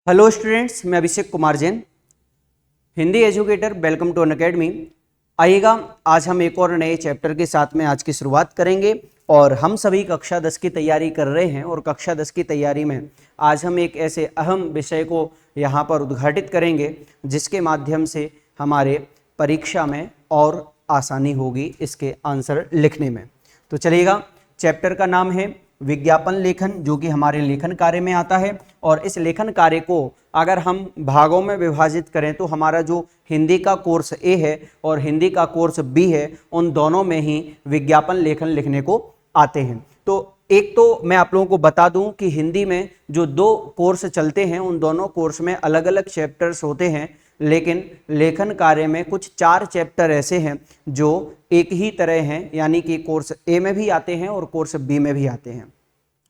Hello students, मैं Abhishek Kumar Jain, Hindi educator. Welcome to Unacademy. आइएगा, आज हम एक और नए चैप्टर के साथ में आज की शुरुआत करेंगे और हम सभी कक्षा 10 की तैयारी कर रहे हैं और कक्षा 10 की तैयारी में आज हम एक ऐसे अहम विषय को यहाँ पर उद्घाटित करेंगे जिसके माध्यम से हमारे परीक्षा में और आसानी होगी इसके आंसर लिखने में। तो चलिएगा, चैप्टर का नाम है विज्ञापन लेखन, जो कि हमारे लेखन कार्य में आता है। और इस लेखन कार्य को अगर हम भागों में विभाजित करें तो हमारा जो हिंदी का कोर्स ए है और हिंदी का कोर्स बी है, उन दोनों में ही विज्ञापन लेखन लिखने को आते हैं। तो एक तो मैं आप लोगों को बता दूं कि हिंदी में जो दो कोर्स चलते हैं उन दोनों कोर्स में अलग अलग चैप्टर्स होते हैं, लेकिन लेखन कार्य में कुछ 4 चैप्टर ऐसे हैं जो एक ही तरह हैं, यानी कि कोर्स ए में भी आते हैं और कोर्स बी में भी आते हैं।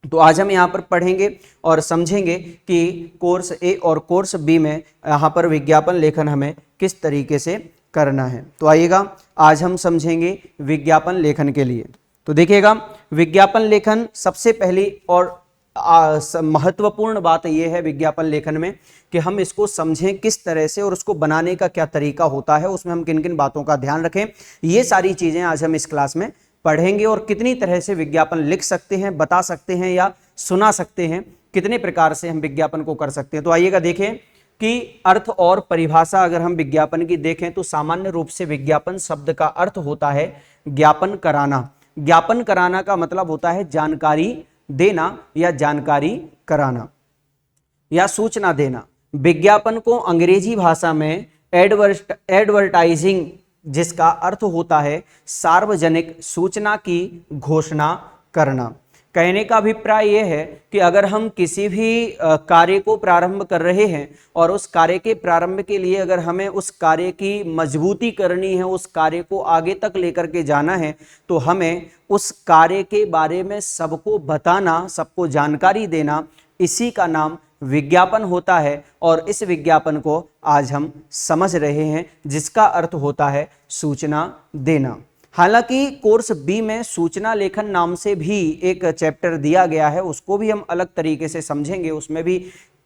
तो आज हम यहाँ पर पढ़ेंगे और समझेंगे कि कोर्स ए और कोर्स बी में यहाँ पर विज्ञापन लेखन हमें किस तरीके से करना है। तो आइएगा, आज हम समझेंगे विज्ञापन लेखन के लिए। तो देखिएगा, विज्ञापन लेखन सबसे पहली और महत्वपूर्ण बात यह है विज्ञापन लेखन में कि हम इसको समझें किस तरह से और उसको बनाने का क्या तरीका होता है, उसमें हम किन किन बातों का ध्यान रखें। ये सारी चीज़ें आज हम इस क्लास में पढ़ेंगे और कितनी तरह से विज्ञापन लिख सकते हैं, बता सकते हैं या सुना सकते हैं, कितने प्रकार से हम विज्ञापन को कर सकते हैं। तो आइएगा देखें कि अर्थ और परिभाषा अगर हम विज्ञापन की देखें तो सामान्य रूप से विज्ञापन शब्द का अर्थ होता है ज्ञापन कराना। ज्ञापन कराना का मतलब होता है जानकारी देना या जानकारी कराना या सूचना देना। विज्ञापन को अंग्रेजी भाषा में एडवर्टाइजिंग, जिसका अर्थ होता है सार्वजनिक सूचना की घोषणा करना। कहने का अभिप्राय यह है कि अगर हम किसी भी कार्य को प्रारंभ कर रहे हैं और उस कार्य के प्रारंभ के लिए अगर हमें उस कार्य की मजबूती करनी है, उस कार्य को आगे तक लेकर के जाना है, तो हमें उस कार्य के बारे में सबको बताना, सबको जानकारी देना, इसी का नाम विज्ञापन होता है। और इस विज्ञापन को आज हम समझ रहे हैं जिसका अर्थ होता है सूचना देना। हालांकि कोर्स बी में सूचना लेखन नाम से भी एक चैप्टर दिया गया है, उसको भी हम अलग तरीके से समझेंगे, उसमें भी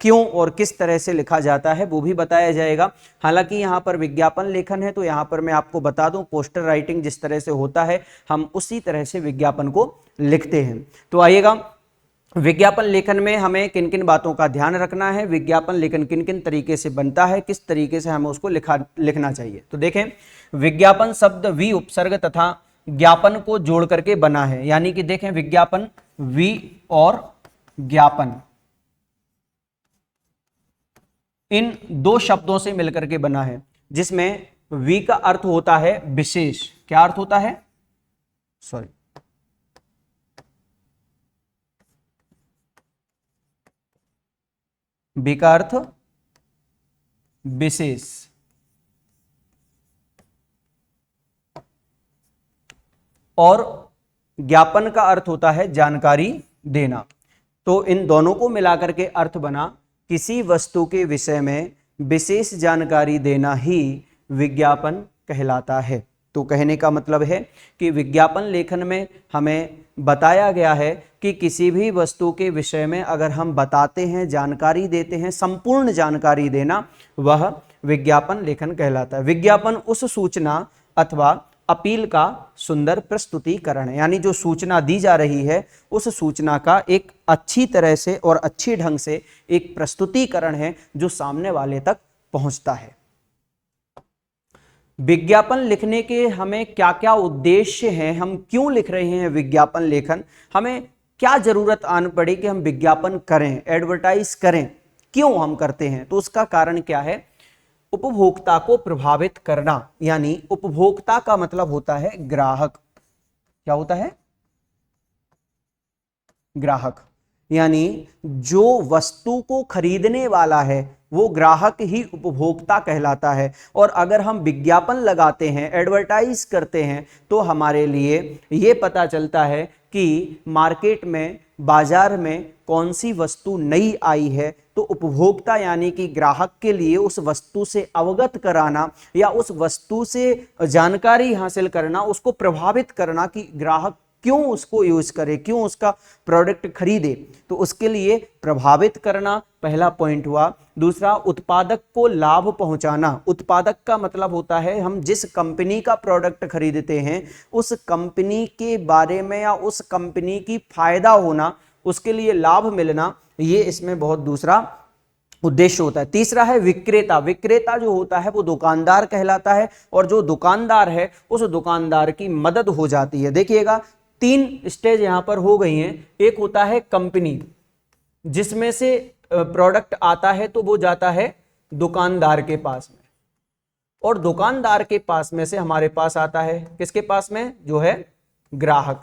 क्यों और किस तरह से लिखा जाता है वो भी बताया जाएगा। हालांकि यहाँ पर विज्ञापन लेखन है तो यहाँ पर मैं आपको बता दूं पोस्टर राइटिंग जिस तरह से होता है हम उसी तरह से विज्ञापन को लिखते हैं। तो आइएगा, विज्ञापन लेखन में हमें किन किन बातों का ध्यान रखना है, विज्ञापन लेखन किन किन तरीके से बनता है, किस तरीके से हमें उसको लिखना चाहिए। तो देखें, विज्ञापन शब्द वी उपसर्ग तथा ज्ञापन को जोड़ करके बना है, यानी कि देखें विज्ञापन वी और ज्ञापन इन दो शब्दों से मिलकर के बना है, जिसमें वी का अर्थ होता है विशेष। क्या अर्थ होता है? सॉरी, वी का अर्थ विशेष और ज्ञापन का अर्थ होता है जानकारी देना। तो इन दोनों को मिलाकर के अर्थ बना किसी वस्तु के विषय में विशेष जानकारी देना ही विज्ञापन कहलाता है। तो कहने का मतलब है कि विज्ञापन लेखन में हमें बताया गया है कि किसी भी वस्तु के विषय में अगर हम बताते हैं, जानकारी देते हैं, संपूर्ण जानकारी देना, वह विज्ञापन लेखन कहलाता है। विज्ञापन उस सूचना अथवा अपील का सुंदर प्रस्तुतिकरण है, यानी जो सूचना दी जा रही है उस सूचना का एक अच्छी तरह से और अच्छी ढंग से एक प्रस्तुतिकरण है जो सामने वाले तक पहुंचता है। विज्ञापन लिखने के हमें क्या क्या उद्देश्य हैं, हम क्यों लिख रहे हैं विज्ञापन लेखन, हमें क्या जरूरत आन पड़ी कि हम विज्ञापन करें, एडवर्टाइज करें, क्यों हम करते हैं? तो उसका कारण क्या है? उपभोक्ता को प्रभावित करना, यानी उपभोक्ता का मतलब होता है ग्राहक। क्या होता है? ग्राहक, यानी जो वस्तु को खरीदने वाला है वो ग्राहक ही उपभोक्ता कहलाता है। और अगर हम विज्ञापन लगाते हैं, एडवर्टाइज करते हैं, तो हमारे लिए ये पता चलता है कि मार्केट में, बाजार में कौन सी वस्तु नई आई है। तो उपभोक्ता यानी कि ग्राहक के लिए उस वस्तु से अवगत कराना या उस वस्तु से जानकारी हासिल करना, उसको प्रभावित करना कि ग्राहक क्यों उसको यूज करे, क्यों उसका प्रोडक्ट खरीदे, तो उसके लिए प्रभावित करना पहला पॉइंट हुआ। दूसरा उत्पादक को लाभ पहुंचाना। उत्पादक का मतलब होता है हम जिस कंपनी का प्रोडक्ट खरीदते हैं उस कंपनी के बारे में या उस कंपनी की फायदा होना, उसके लिए लाभ मिलना, ये इसमें बहुत दूसरा उद्देश्य होता है। तीसरा है विक्रेता। विक्रेता जो होता है वो दुकानदार कहलाता है, और जो दुकानदार है उस दुकानदार की मदद हो जाती है। देखिएगा 3 स्टेज यहां पर हो गई हैं। एक होता है कंपनी, जिसमें से प्रोडक्ट आता है तो वो जाता है दुकानदार के पास में, और दुकानदार के पास में से हमारे पास आता है किसके पास में, जो है ग्राहक।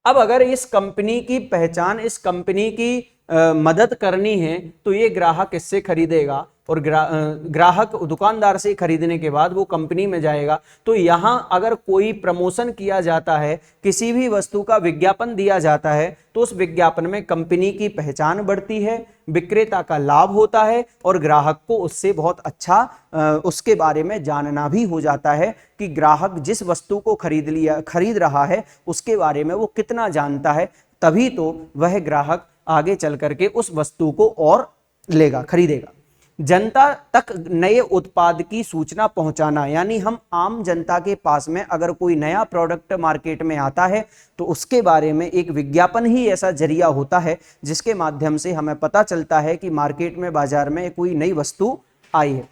अब अगर इस कंपनी की पहचान, इस कंपनी की मदद करनी है तो ये ग्राहक इससे खरीदेगा, और ग्राहक दुकानदार से खरीदने के बाद वो कंपनी में जाएगा। तो यहां अगर कोई प्रमोशन किया जाता है, किसी भी वस्तु का विज्ञापन दिया जाता है, तो उस विज्ञापन में कंपनी की पहचान बढ़ती है, विक्रेता का लाभ होता है, और ग्राहक को उससे बहुत अच्छा उसके बारे में जानना भी हो जाता है कि ग्राहक जिस वस्तु को खरीद रहा है उसके बारे में वो कितना जानता है। तभी तो वह ग्राहक आगे चल करके उस वस्तु को और लेगा, खरीदेगा। जनता तक नए उत्पाद की सूचना पहुंचाना, यानी हम आम जनता के पास में अगर कोई नया प्रोडक्ट मार्केट में आता है तो उसके बारे में एक विज्ञापन ही ऐसा जरिया होता है जिसके माध्यम से हमें पता चलता है कि मार्केट में, बाजार में कोई नई वस्तु आई है।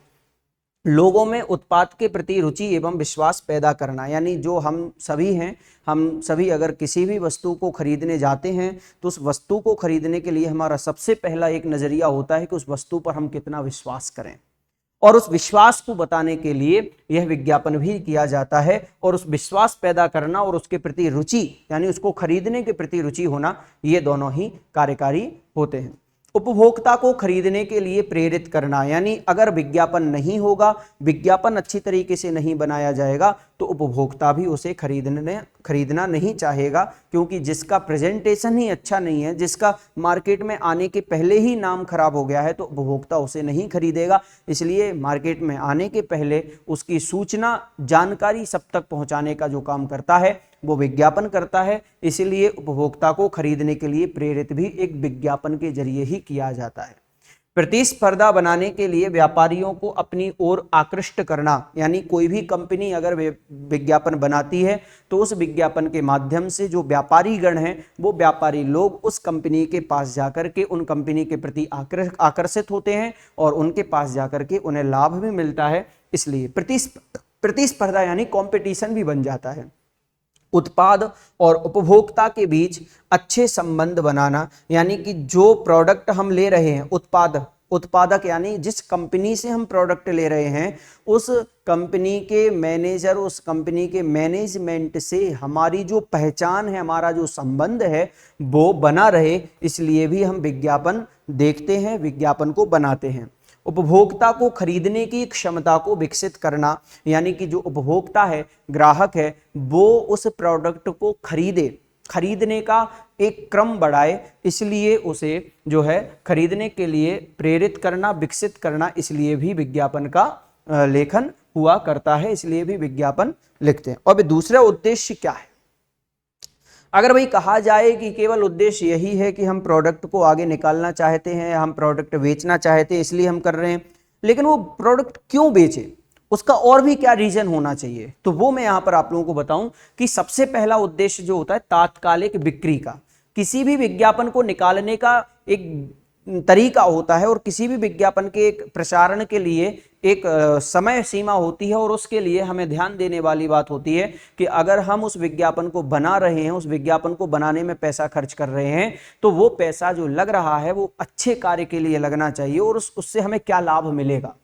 लोगों में उत्पाद के प्रति रुचि एवं विश्वास पैदा करना, यानी जो हम सभी अगर किसी भी वस्तु को खरीदने जाते हैं तो उस वस्तु को खरीदने के लिए हमारा सबसे पहला एक नजरिया होता है कि उस वस्तु पर हम कितना विश्वास करें, और उस विश्वास को बताने के लिए यह विज्ञापन भी किया जाता है। और उस विश्वास पैदा करना और उसके प्रति रुचि, यानी उसको खरीदने के प्रति रुचि होना, ये दोनों ही कार्यकारी होते हैं। उपभोक्ता को खरीदने के लिए प्रेरित करना, यानी अगर विज्ञापन नहीं होगा, विज्ञापन अच्छी तरीके से नहीं बनाया जाएगा तो उपभोक्ता भी उसे खरीदना नहीं चाहेगा, क्योंकि जिसका प्रेजेंटेशन ही अच्छा नहीं है, जिसका मार्केट में आने के पहले ही नाम खराब हो गया है, तो उपभोक्ता उसे नहीं खरीदेगा। इसलिए मार्केट में आने के पहले उसकी सूचना, जानकारी सब तक पहुंचाने का जो काम करता है वो विज्ञापन करता है। इसलिए उपभोक्ता को खरीदने के लिए प्रेरित भी एक विज्ञापन के जरिए ही किया जाता है। प्रतिस्पर्धा बनाने के लिए व्यापारियों को अपनी ओर आकृष्ट करना, यानी कोई भी कंपनी अगर विज्ञापन बनाती है तो उस विज्ञापन के माध्यम से जो व्यापारी गण हैं, वो व्यापारी लोग उस कंपनी के पास जाकर के उन कंपनी के प्रति आकर्षित होते हैं और उनके पास जाकर के उन्हें लाभ भी मिलता है। इसलिए प्रतिस्पर्धा यानी कंपटीशन भी बन जाता है। उत्पाद और उपभोक्ता के बीच अच्छे संबंध बनाना, यानी कि जो प्रोडक्ट हम ले रहे हैं, उत्पादक यानी जिस कंपनी से हम प्रोडक्ट ले रहे हैं उस कंपनी के मैनेजर, उस कंपनी के मैनेजमेंट से हमारी जो पहचान है, हमारा जो संबंध है वो बना रहे, इसलिए भी हम विज्ञापन देखते हैं, विज्ञापन को बनाते हैं। उपभोक्ता को खरीदने की क्षमता को विकसित करना, यानी कि जो उपभोक्ता है, ग्राहक है, वो उस प्रोडक्ट को खरीदने का एक क्रम बढ़ाए, इसलिए उसे जो है खरीदने के लिए प्रेरित करना, विकसित करना, इसलिए भी विज्ञापन का लेखन हुआ करता है, इसलिए भी विज्ञापन लिखते हैं। और दूसरा उद्देश्य क्या है? अगर भाई कहा जाए कि केवल उद्देश्य यही है कि हम प्रोडक्ट को आगे निकालना चाहते हैं, हम प्रोडक्ट बेचना चाहते हैं इसलिए हम कर रहे हैं, लेकिन वो प्रोडक्ट क्यों बेचे, उसका और भी क्या रीजन होना चाहिए, तो वो मैं यहां पर आप लोगों को बताऊं कि सबसे पहला उद्देश्य जो होता है तात्कालिक बिक्री का। किसी भी विज्ञापन को निकालने का एक तरीका होता है और किसी भी विज्ञापन के एक प्रसारण के लिए एक समय सीमा होती है, और उसके लिए हमें ध्यान देने वाली बात होती है कि अगर हम उस विज्ञापन को बना रहे हैं, उस विज्ञापन को बनाने में पैसा खर्च कर रहे हैं, तो वो पैसा जो लग रहा है वो अच्छे कार्य के लिए लगना चाहिए और उससे हमें क्या लाभ मिलेगा।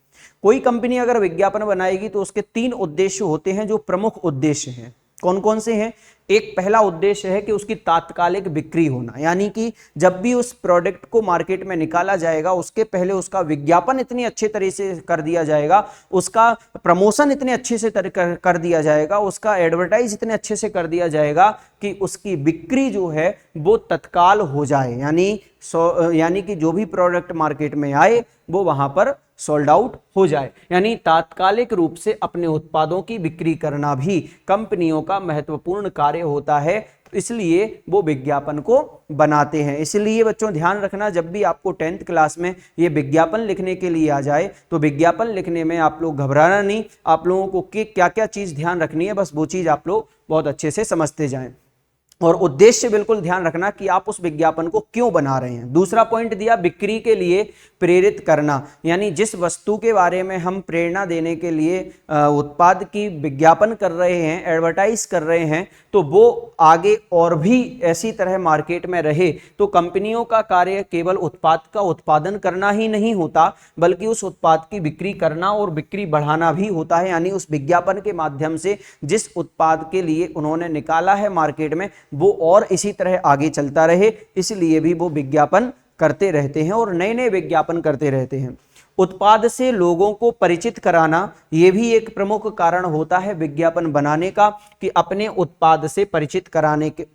कोई कंपनी अगर विज्ञापन बनाएगी तो उसके 3 उद्देश्य होते हैं जो प्रमुख उद्देश्य हैं। कौन कौन से हैं? एक पहला उद्देश्य है कि उसकी तात्कालिक बिक्री होना, यानी कि जब भी उस प्रोडक्ट को मार्केट में निकाला जाएगा उसके पहले उसका विज्ञापन इतनी अच्छे तरीके से कर दिया जाएगा, उसका प्रमोशन इतने अच्छे से कर दिया जाएगा, उसका एडवर्टाइज इतने अच्छे से कर दिया जाएगा कि उसकी बिक्री जो है वो तत्काल हो जाए, यानी कि जो भी प्रोडक्ट मार्केट में आए वो वहां पर सोल्ड आउट हो जाए। यानी तात्कालिक रूप से अपने उत्पादों की बिक्री करना भी कंपनियों का महत्वपूर्ण कार्य होता है, इसलिए वो विज्ञापन को बनाते हैं। इसलिए बच्चों ध्यान रखना, जब भी आपको 10th क्लास में ये विज्ञापन लिखने के लिए आ जाए तो विज्ञापन लिखने में आप लोग घबराना नहीं, आप लोगों को क्या क्या चीज ध्यान रखनी है, बस वो चीज आप लोग बहुत अच्छे से समझते जाएं। और उद्देश्य बिल्कुल ध्यान रखना कि आप उस विज्ञापन को क्यों बना रहे हैं। दूसरा पॉइंट दिया बिक्री के लिए प्रेरित करना, यानी जिस वस्तु के बारे में हम प्रेरणा देने के लिए उत्पाद की विज्ञापन कर रहे हैं, एडवर्टाइज कर रहे हैं, तो वो आगे और भी ऐसी तरह मार्केट में रहे। तो कंपनियों का कार्य केवल उत्पाद का उत्पादन करना ही नहीं होता, बल्कि उस उत्पाद की बिक्री करना और बिक्री बढ़ाना भी होता है। यानी उस विज्ञापन के माध्यम से जिस उत्पाद के लिए उन्होंने निकाला है मार्केट में, वो और इसी तरह आगे चलता रहे, इसलिए भी वो विज्ञापन करते रहते हैं और नए नए विज्ञापन करते रहते हैं। उत्पाद से लोगों को परिचित कराना, यह भी एक प्रमुख कारण होता है विज्ञापन बनाने का, कि अपने उत्पाद से परिचित कराने के,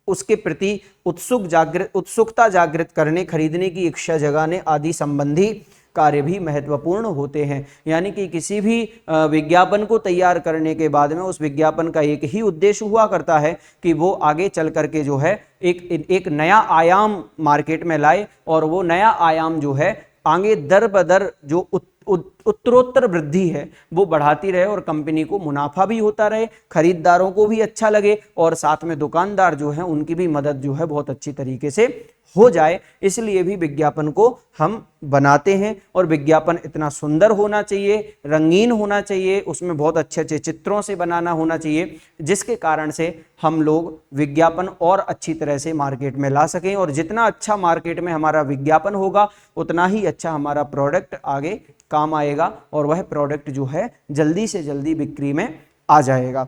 उसके प्रति उत्सुकता जागृत करने, खरीदने की इच्छा जगाने आदि संबंधी कार्य भी महत्वपूर्ण होते हैं। यानी कि किसी भी विज्ञापन को तैयार करने के बाद में उस विज्ञापन का एक ही उद्देश्य हुआ करता है कि वो आगे चल करके जो है एक नया आयाम मार्केट में लाए, और वो नया आयाम जो है आगे दर बदर जो उत्तरोत्तर वृद्धि है वो बढ़ाती रहे, और कंपनी को मुनाफा भी होता रहे, खरीदारों को भी अच्छा लगे, और साथ में दुकानदार जो है उनकी भी मदद जो है बहुत अच्छी तरीके से हो जाए। इसलिए भी विज्ञापन को हम बनाते हैं, और विज्ञापन इतना सुंदर होना चाहिए, रंगीन होना चाहिए, उसमें बहुत अच्छे अच्छे चित्रों से बनाना होना चाहिए, जिसके कारण से हम लोग विज्ञापन और अच्छी तरह से मार्केट में ला सकें। और जितना अच्छा मार्केट में हमारा विज्ञापन होगा, उतना ही अच्छा हमारा प्रोडक्ट आगे काम आएगा, और वह प्रोडक्ट जो है जल्दी से जल्दी बिक्री में आ जाएगा।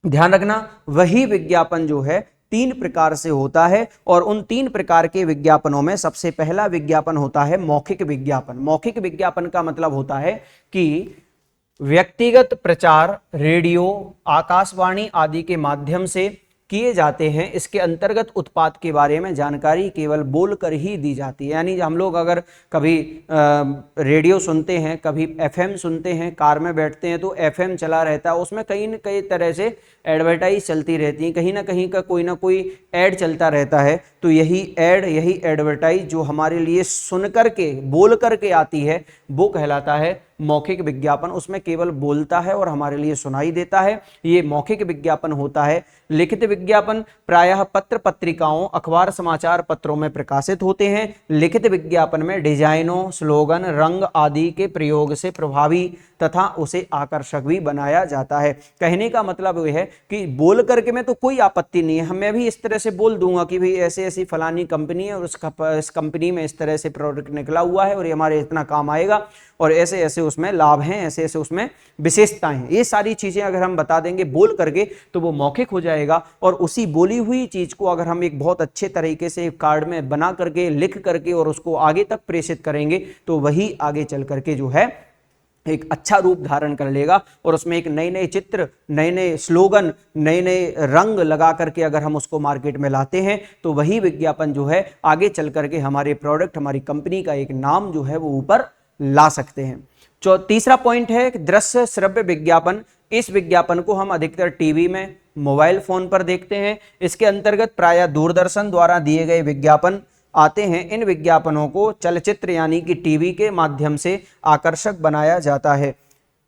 ध्यान रखना, वही विज्ञापन जो है 3 प्रकार से होता है, और उन 3 प्रकार के विज्ञापनों में सबसे पहला विज्ञापन होता है मौखिक विज्ञापन। मौखिक विज्ञापन का मतलब होता है कि व्यक्तिगत प्रचार रेडियो, आकाशवाणी आदि के माध्यम से किए जाते हैं। इसके अंतर्गत उत्पाद के बारे में जानकारी केवल बोलकर ही दी जाती है। यानी हम लोग अगर कभी रेडियो सुनते हैं, कभी एफएम सुनते हैं, कार में बैठते हैं तो एफएम चला रहता है, उसमें कहीं न कहीं तरह से एडवर्टाइज चलती रहती है, कहीं ना कहीं का कोई ना कोई ऐड चलता रहता है। तो यही ऐड, यही एडवर्टाइज जो हमारे लिए सुन करके बोल करके आती है, वो कहलाता है मौखिक विज्ञापन। उसमें केवल बोलता है और हमारे लिए सुनाई देता है, ये मौखिक विज्ञापन होता है। लिखित विज्ञापन प्रायः पत्र पत्रिकाओं, अखबार, समाचार पत्रों में प्रकाशित होते हैं। लिखित विज्ञापन में डिजाइनों, स्लोगन, रंग आदि के प्रयोग से प्रभावी तथा उसे आकर्षक भी बनाया जाता है। कहने का मतलब यह है कि बोल करके में तो कोई आपत्ति नहीं है, मैं भी इस तरह से बोल दूंगा कि भाई ऐसे ऐसी फलानी कंपनी है और इस कंपनी में इस तरह से प्रोडक्ट निकला हुआ है और ये हमारे इतना काम आएगा और ऐसे ऐसे उसमें लाभ हैं, ऐसे ऐसे उसमें विशेषताएं हैं। ये सारी चीजें अगर हम बता देंगे बोल करके तो वो मौखिक हो जाएगा। और उसी बोली हुई चीज को अगर हम एक बहुत अच्छे तरीके से कार्ड में बना करके, लिख करके और उसको आगे तक प्रेषित करेंगे तो वही आगे चल करके जो है एक अच्छा रूप धारण कर लेगा। और उसमें एक नए नए चित्र, नए नए स्लोगन, नए नए रंग लगा करके अगर हम उसको मार्केट में लाते हैं तो वही विज्ञापन जो है आगे चल करके हमारे प्रोडक्ट, हमारी कंपनी का एक नाम जो है वो ऊपर ला सकते हैं। तीसरा पॉइंट है दृश्य श्रव्य विज्ञापन। इस विज्ञापन को हम अधिकतर टीवी में, मोबाइल फोन पर देखते हैं। इसके अंतर्गत प्रायः दूरदर्शन द्वारा दिए गए विज्ञापन आते हैं। इन विज्ञापनों को चलचित्र यानी कि टीवी के माध्यम से आकर्षक बनाया जाता है।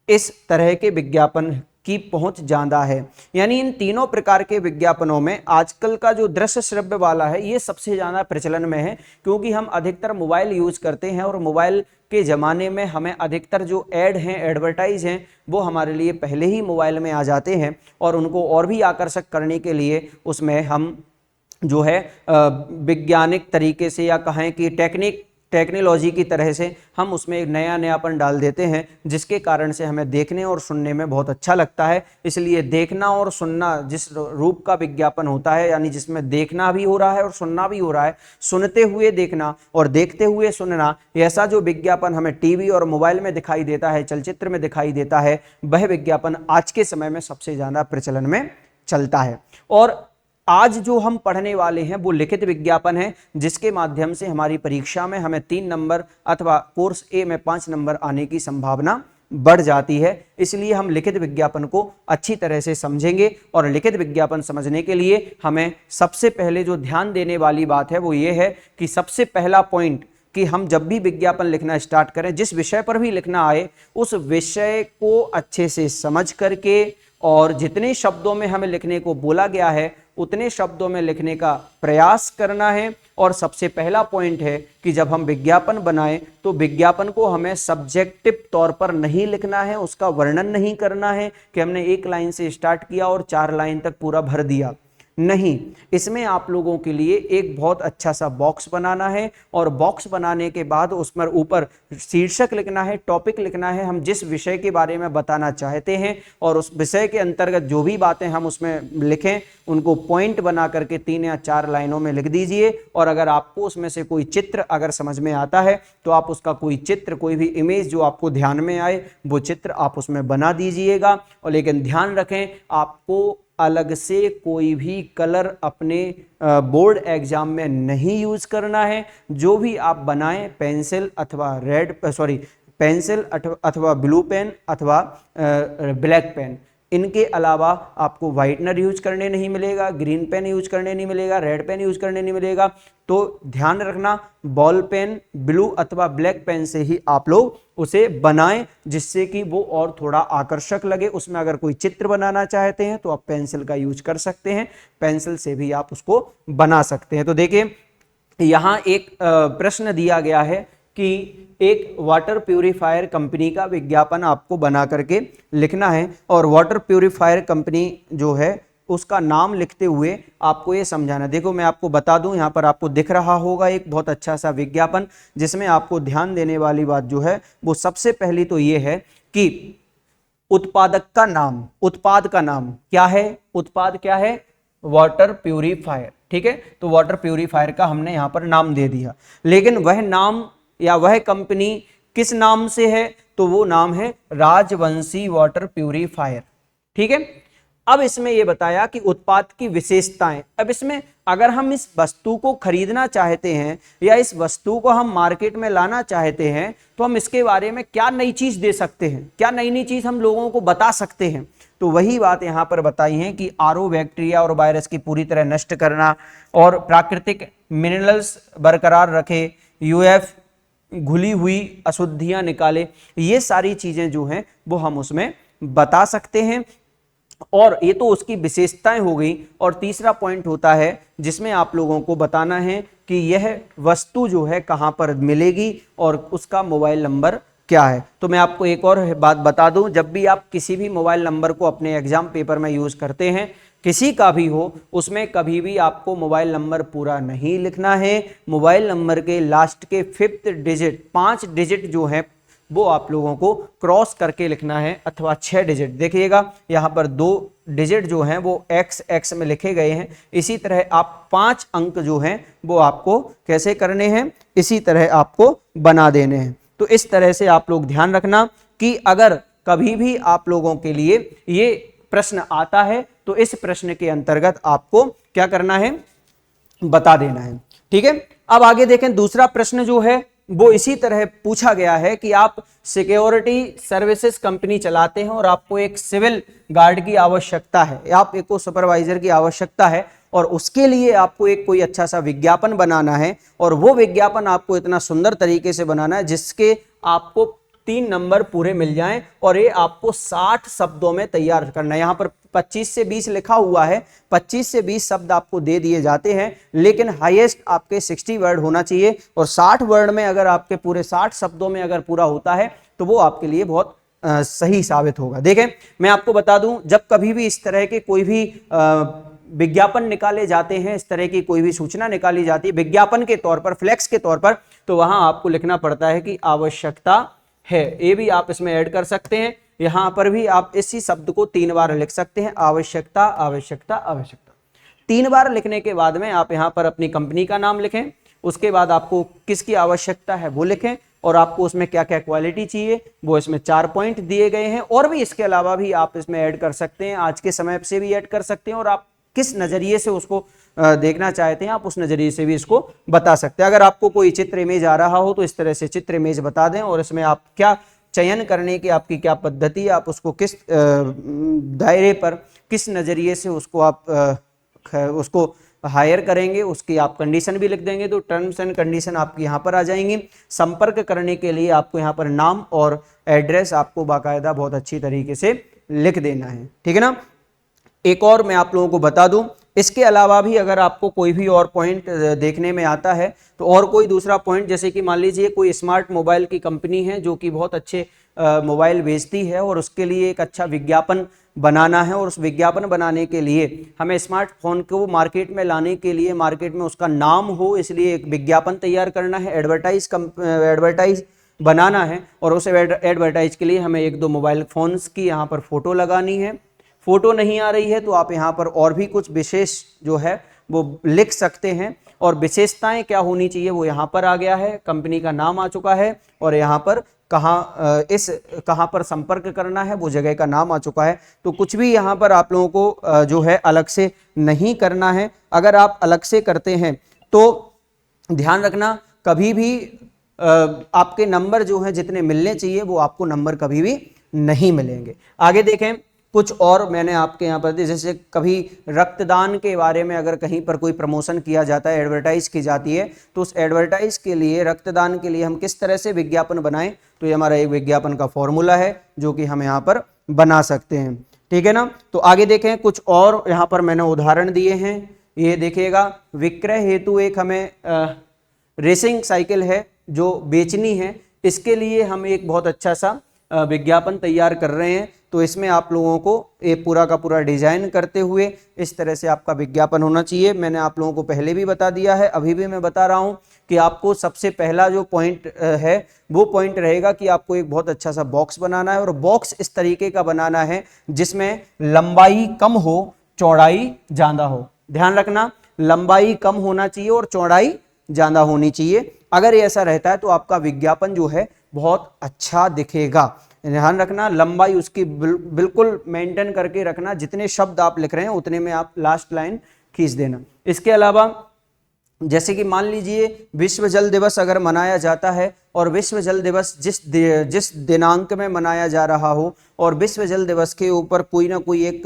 इस तरह के विज्ञापन की पहुंच ज्यादा है। यानी इन तीनों प्रकार के विज्ञापनों में आजकल का जो दृश्य श्रव्य वाला है ये सबसे ज्यादा प्रचलन में है, क्योंकि हम अधिकतर मोबाइल यूज करते हैं और मोबाइल के ज़माने में हमें अधिकतर जो ऐड हैं, एडवर्टाइज हैं, वो हमारे लिए पहले ही मोबाइल में आ जाते हैं और उनको और भी आकर्षक करने के लिए उसमें हम जो है वैज्ञानिक तरीके से या कहें कि टेक्नोलॉजी की तरह से हम उसमें एक नया नयापन डाल देते हैं, जिसके कारण से हमें देखने और सुनने में बहुत अच्छा लगता है। इसलिए देखना और सुनना, जिस रूप का विज्ञापन होता है यानी जिसमें देखना भी हो रहा है और सुनना भी हो रहा है, सुनते हुए देखना और देखते हुए सुनना, ऐसा जो विज्ञापन हमें टीवी और मोबाइल में दिखाई देता है, चलचित्र में दिखाई देता है, वह विज्ञापन आज के समय में सबसे ज़्यादा प्रचलन में चलता है। और आज जो हम पढ़ने वाले हैं वो लिखित विज्ञापन है, जिसके माध्यम से हमारी परीक्षा में हमें 3 नंबर अथवा कोर्स ए में 5 नंबर आने की संभावना बढ़ जाती है। इसलिए हम लिखित विज्ञापन को अच्छी तरह से समझेंगे और लिखित विज्ञापन समझने के लिए हमें सबसे पहले जो ध्यान देने वाली बात है वो ये है कि सबसे पहला पॉइंट कि हम जब भी विज्ञापन लिखना स्टार्ट करें, जिस विषय पर भी लिखना आए, उस विषय को अच्छे से समझ करके और जितने शब्दों में हमें लिखने को बोला गया है उतने शब्दों में लिखने का प्रयास करना है। और सबसे पहला पॉइंट है कि जब हम विज्ञापन बनाएं तो विज्ञापन को हमें सब्जेक्टिव तौर पर नहीं लिखना है, उसका वर्णन नहीं करना है कि हमने 1 लाइन से स्टार्ट किया और 4 लाइन तक पूरा भर दिया, नहीं। इसमें आप लोगों के लिए एक बहुत अच्छा सा बॉक्स बनाना है और बॉक्स बनाने के बाद उस पर ऊपर शीर्षक लिखना है, टॉपिक लिखना है, हम जिस विषय के बारे में बताना चाहते हैं और उस विषय के अंतर्गत जो भी बातें हम उसमें लिखें उनको पॉइंट बना करके 3 या 4 लाइनों में लिख दीजिए। और अगर आपको उसमें से कोई चित्र अगर समझ में आता है तो आप उसका कोई चित्र, कोई भी इमेज जो आपको ध्यान में आए वो चित्र आप उसमें बना दीजिएगा। और लेकिन ध्यान रखें, आपको अलग से कोई भी कलर अपने बोर्ड एग्जाम में नहीं यूज करना है। जो भी आप बनाएं पेंसिल अथवा पेंसिल अथवा ब्लू पेन अथवा ब्लैक पेन, इनके अलावा आपको वाइटनर यूज करने नहीं मिलेगा, ग्रीन पेन यूज करने नहीं मिलेगा, रेड पेन यूज करने नहीं मिलेगा। तो ध्यान रखना, बॉल पेन, ब्लू अथवा ब्लैक पेन से ही आप लोग उसे बनाएं, जिससे कि वो और थोड़ा आकर्षक लगे। उसमें अगर कोई चित्र बनाना चाहते हैं तो आप पेंसिल का यूज कर सकते हैं, पेंसिल से भी आप उसको बना सकते हैं। तो देखिए यहाँ एक प्रश्न दिया गया है कि एक वाटर प्यूरिफायर कंपनी का विज्ञापन आपको बना करके लिखना है और वाटर प्यूरिफायर कंपनी जो है उसका नाम लिखते हुए आपको ये समझाना। देखो मैं आपको बता दूं, यहाँ पर आपको दिख रहा होगा एक बहुत अच्छा सा विज्ञापन, जिसमें आपको ध्यान देने वाली बात जो है वो सबसे पहली तो ये है कि उत्पादक का नाम, उत्पाद का नाम क्या है, उत्पाद क्या है, वाटर प्यूरिफायर, ठीक है। तो वाटर प्यूरिफायर का हमने यहाँ पर नाम दे दिया, लेकिन वह नाम या वह कंपनी किस नाम से है, तो वो नाम है राजवंशी वाटर प्यूरिफायर, ठीक है। अब इसमें यह बताया कि उत्पाद की विशेषताएं। अब इसमें अगर हम इस वस्तु को खरीदना चाहते हैं या इस वस्तु को हम मार्केट में लाना चाहते हैं तो हम इसके बारे में क्या नई चीज दे सकते हैं, क्या नई नई चीज हम लोगों को बता सकते हैं। तो वही बात यहां पर बताई है कि आरओ बैक्टीरिया और वायरस की पूरी तरह नष्ट करना और प्राकृतिक मिनरल्स बरकरार रखे, यूएफ घुली हुई अशुद्धियां निकाले, ये सारी चीजें जो हैं वो हम उसमें बता सकते हैं। और ये तो उसकी विशेषताएं हो गई। और तीसरा पॉइंट होता है जिसमें आप लोगों को बताना है कि यह वस्तु जो है कहां पर मिलेगी और उसका मोबाइल नंबर क्या है। तो मैं आपको एक और बात बता दूं, जब भी आप किसी भी मोबाइल नंबर को अपने एग्जाम पेपर में यूज करते हैं, किसी का भी हो, उसमें कभी भी आपको मोबाइल नंबर पूरा नहीं लिखना है। मोबाइल नंबर के लास्ट के 5th डिजिट, 5 डिजिट जो है वो आप लोगों को क्रॉस करके लिखना है, अथवा 6 डिजिट। देखिएगा यहाँ पर 2 डिजिट जो हैं वो XX में लिखे गए हैं। इसी तरह आप 5 अंक जो हैं वो आपको कैसे करने हैं, इसी तरह आपको बना देने हैं। तो इस तरह से आप लोग ध्यान रखना कि अगर कभी भी आप लोगों के लिए ये प्रश्न आता है तो इस प्रश्न के अंतर्गत आपको क्या करना है, बता देना है, ठीक है। अब आगे देखें, दूसरा प्रश्न जो है वो इसी तरह पूछा गया है कि आप सिक्योरिटी सर्विसेज कंपनी चलाते हैं और आपको एक सिविल गार्ड की आवश्यकता है, आप एक सुपरवाइजर की आवश्यकता है और उसके लिए आपको एक कोई अच्छा सा विज्ञापन बनाना है। और वो विज्ञापन आपको इतना सुंदर तरीके से बनाना है जिसके आपको 3 नंबर पूरे मिल जाएं और ये आपको 60 शब्दों में तैयार करना है। यहाँ पर 25 से 20 लिखा हुआ है, 25 से 20 शब्द आपको दे दिए जाते हैं, लेकिन हाईएस्ट आपके 60 वर्ड होना चाहिए। और 60 वर्ड में अगर आपके पूरे 60 शब्दों में अगर पूरा होता है तो वो आपके लिए बहुत सही साबित होगा। देखें मैं आपको बता दूं, जब कभी भी इस तरह के कोई भी विज्ञापन निकाले जाते हैं, इस तरह की कोई भी सूचना निकाली जाती है विज्ञापन के तौर पर, फ्लेक्स के तौर पर, तो वहां आपको लिखना पड़ता है कि आवश्यकता है। ये भी आप इसमें ऐड कर सकते हैं। यहां पर भी आप इसी शब्द को 3 बार लिख सकते हैं, आवश्यकता आवश्यकता आवश्यकता। 3 बार लिखने के बाद में आप यहां पर अपनी कंपनी का नाम लिखें, उसके बाद आपको किसकी आवश्यकता है वो लिखें और आपको उसमें क्या क्या क्वालिटी चाहिए वो इसमें 4 पॉइंट दिए गए हैं। और भी इसके अलावा भी आप इसमें ऐड कर सकते हैं, आज के समय से भी ऐड कर सकते हैं और आप किस नज़रिए से उसको देखना चाहते हैं, आप उस नज़रिए से भी इसको बता सकते हैं। अगर आपको कोई चित्र इमेज आ रहा हो तो इस तरह से चित्र इमेज बता दें, और इसमें आप क्या चयन करने की आपकी क्या पद्धति है, आप उसको किस दायरे पर किस नज़रिए से उसको आप उसको हायर करेंगे, उसकी आप कंडीशन भी लिख देंगे। तो टर्म्स एंड कंडीशन आपकी यहाँ पर आ जाएंगी। संपर्क करने के लिए आपको यहाँ पर नाम और एड्रेस आपको बाकायदा बहुत अच्छी तरीके से लिख देना है, ठीक है ना। एक और मैं आप लोगों को बता दूं, इसके अलावा भी अगर आपको कोई भी और पॉइंट देखने में आता है तो और कोई दूसरा पॉइंट, जैसे कि मान लीजिए कोई स्मार्ट मोबाइल की कंपनी है जो कि बहुत अच्छे मोबाइल बेचती है और उसके लिए एक अच्छा विज्ञापन बनाना है, और उस विज्ञापन बनाने के लिए हमें स्मार्टफोन को मार्केट में लाने के लिए मार्केट में उसका नाम हो, इसलिए एक विज्ञापन तैयार करना है, एडवर्टाइज बनाना है, और उस एडवर्टाइज के लिए हमें एक दो मोबाइल फोन्स की यहाँ पर फोटो लगानी है। फोटो नहीं आ रही है तो आप यहाँ पर और भी कुछ विशेष जो है वो लिख सकते हैं, और विशेषताएं क्या होनी चाहिए वो यहाँ पर आ गया है, कंपनी का नाम आ चुका है, और यहाँ पर कहाँ पर संपर्क करना है वो जगह का नाम आ चुका है। तो कुछ भी यहाँ पर आप लोगों को जो है अलग से नहीं करना है। अगर आप अलग से करते हैं तो ध्यान रखना, कभी भी आपके नंबर जो हैं जितने मिलने चाहिए वो आपको नंबर कभी भी नहीं मिलेंगे। आगे देखें, कुछ और मैंने आपके यहाँ पर, जैसे कभी रक्तदान के बारे में अगर कहीं पर कोई प्रमोशन किया जाता है, एडवर्टाइज की जाती है, तो उस एडवर्टाइज के लिए, रक्तदान के लिए हम किस तरह से विज्ञापन बनाएं, तो ये हमारा एक विज्ञापन का फॉर्मूला है जो कि हम यहाँ पर बना सकते हैं, ठीक है ना। तो आगे देखें, कुछ और यहाँ पर मैंने उदाहरण दिए हैं, ये देखिएगा। विक्रय हेतु एक हमें रेसिंग साइकिल है जो बेचनी है, इसके लिए हम एक बहुत अच्छा सा विज्ञापन तैयार कर रहे हैं। तो इसमें आप लोगों को ये पूरा का पूरा डिजाइन करते हुए इस तरह से आपका विज्ञापन होना चाहिए। मैंने आप लोगों को पहले भी बता दिया है, अभी भी मैं बता रहा हूं कि आपको सबसे पहला जो पॉइंट है वो पॉइंट रहेगा कि आपको एक बहुत अच्छा सा बॉक्स बनाना है, और बॉक्स इस तरीके का बनाना है जिसमें लंबाई कम हो, चौड़ाई ज्यादा हो। ध्यान रखना, लंबाई कम होना चाहिए और चौड़ाई ज्यादा होनी चाहिए। अगर ये ऐसा रहता है तो आपका विज्ञापन जो है बहुत अच्छा दिखेगा। ध्यान रखना, लंबाई उसकी बिल्कुल मेंटेन करके रखना, जितने शब्द आप लिख रहे हैं उतने में आप लास्ट लाइन खींच देना। इसके अलावा जैसे कि मान लीजिए विश्व जल दिवस अगर मनाया जाता है, और विश्व जल दिवस जिस दिनांक में मनाया जा रहा हो, और विश्व जल दिवस के ऊपर कोई ना कोई एक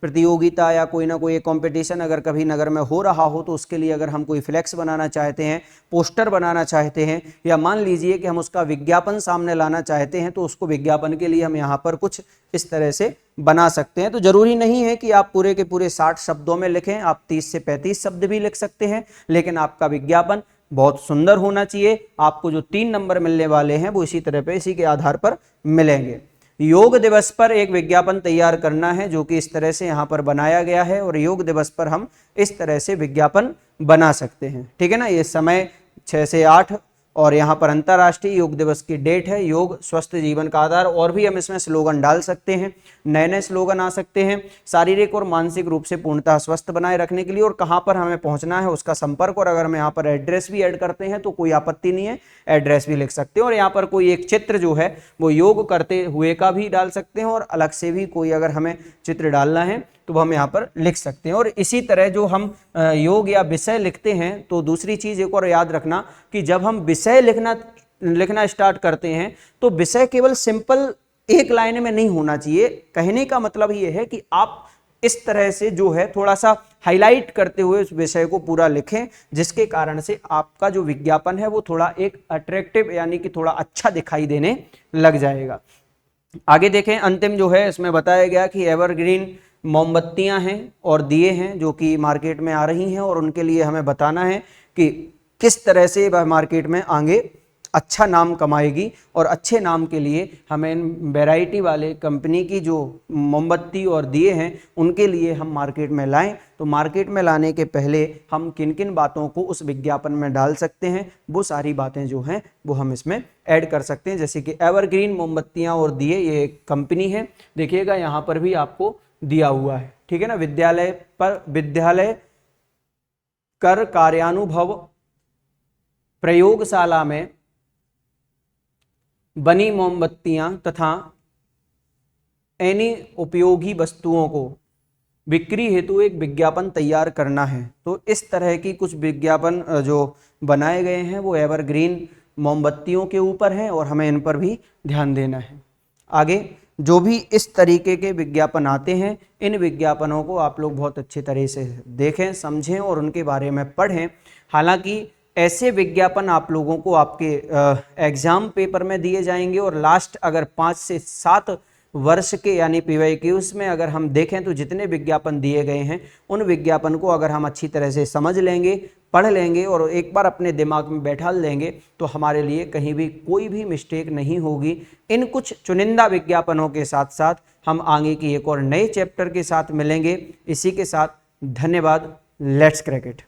प्रतियोगिता या कोई ना कोई एक कंपटीशन अगर कभी नगर में हो रहा हो, तो उसके लिए अगर हम कोई फ्लैक्स बनाना चाहते हैं, पोस्टर बनाना चाहते हैं, या मान लीजिए कि हम उसका विज्ञापन सामने लाना चाहते हैं, तो उसको विज्ञापन के लिए हम यहाँ पर कुछ इस तरह से बना सकते हैं। तो जरूरी नहीं है कि आप पूरे के पूरे 60 शब्दों में लिखें, आप 30 से 35 शब्द भी लिख सकते हैं, लेकिन आपका विज्ञापन बहुत सुंदर होना चाहिए। आपको जो 3 नंबर मिलने वाले हैं वो इसी तरह पे, इसी के आधार पर मिलेंगे। योग दिवस पर एक विज्ञापन तैयार करना है जो कि इस तरह से यहाँ पर बनाया गया है, और योग दिवस पर हम इस तरह से विज्ञापन बना सकते हैं, ठीक है ना। ये समय 6 से 8, और यहाँ पर अंतर्राष्ट्रीय योग दिवस की डेट है, योग स्वस्थ जीवन का आधार। और भी हम इसमें स्लोगन डाल सकते हैं, नए नए स्लोगन आ सकते हैं, शारीरिक और मानसिक रूप से पूर्णतः स्वस्थ बनाए रखने के लिए, और कहाँ पर हमें पहुँचना है उसका संपर्क। और अगर हम यहाँ पर एड्रेस भी ऐड करते हैं तो कोई आपत्ति नहीं है, एड्रेस भी लिख सकते हैं। और यहाँ पर कोई एक चित्र जो है वो योग करते हुए का भी डाल सकते हैं, और अलग से भी कोई अगर हमें चित्र डालना है तो हम यहाँ पर लिख सकते हैं। और इसी तरह जो हम योग या विषय लिखते हैं, तो दूसरी चीज एक और याद रखना कि जब हम विषय लिखना स्टार्ट करते हैं तो विषय केवल सिंपल एक लाइन में नहीं होना चाहिए। कहने का मतलब ये है कि आप इस तरह से जो है थोड़ा सा हाईलाइट करते हुए उस विषय को पूरा लिखें, जिसके कारण से आपका जो विज्ञापन है वो थोड़ा एक अट्रैक्टिव यानी कि थोड़ा अच्छा दिखाई देने लग जाएगा। आगे देखें, अंतिम जो है इसमें बताया गया कि एवरग्रीन मोमबत्तियां हैं और दिए हैं जो कि मार्केट में आ रही हैं, और उनके लिए हमें बताना है कि किस तरह से वह मार्केट में आगे अच्छा नाम कमाएगी। और अच्छे नाम के लिए हमें वैरायटी वाले कंपनी की जो मोमबत्ती और दिए हैं उनके लिए हम मार्केट में लाएं। तो मार्केट में लाने के पहले हम किन किन बातों को उस विज्ञापन में डाल सकते हैं, वो सारी बातें जो हैं वो हम इसमें ऐड कर सकते हैं। जैसे कि एवरग्रीन मोमबत्तियां और दिए, ये एक कंपनी है, देखिएगा यहाँ पर भी आपको दिया हुआ है, ठीक है ना। विद्यालय कर कार्यानुभव प्रयोगशाला में बनी मोमबत्तियां तथा अन्य उपयोगी वस्तुओं को बिक्री हेतु एक विज्ञापन तैयार करना है। तो इस तरह की कुछ विज्ञापन जो बनाए गए हैं वो एवरग्रीन मोमबत्तियों के ऊपर हैं और हमें इन पर भी ध्यान देना है। आगे जो भी इस तरीके के विज्ञापन आते हैं, इन विज्ञापनों को आप लोग बहुत अच्छे तरह से देखें, समझें और उनके बारे में पढ़ें। हालांकि ऐसे विज्ञापन आप लोगों को आपके एग्जाम पेपर में दिए जाएंगे और लास्ट अगर 5 से 7 वर्ष के यानी PYQs में अगर हम देखें तो जितने विज्ञापन दिए गए हैं उन विज्ञापन को अगर हम अच्छी तरह से समझ लेंगे, पढ़ लेंगे और एक बार अपने दिमाग में बैठा लेंगे तो हमारे लिए कहीं भी कोई भी मिस्टेक नहीं होगी। इन कुछ चुनिंदा विज्ञापनों के साथ साथ हम आगे की एक और नए चैप्टर के साथ मिलेंगे। इसी के साथ धन्यवाद। Let's crack it.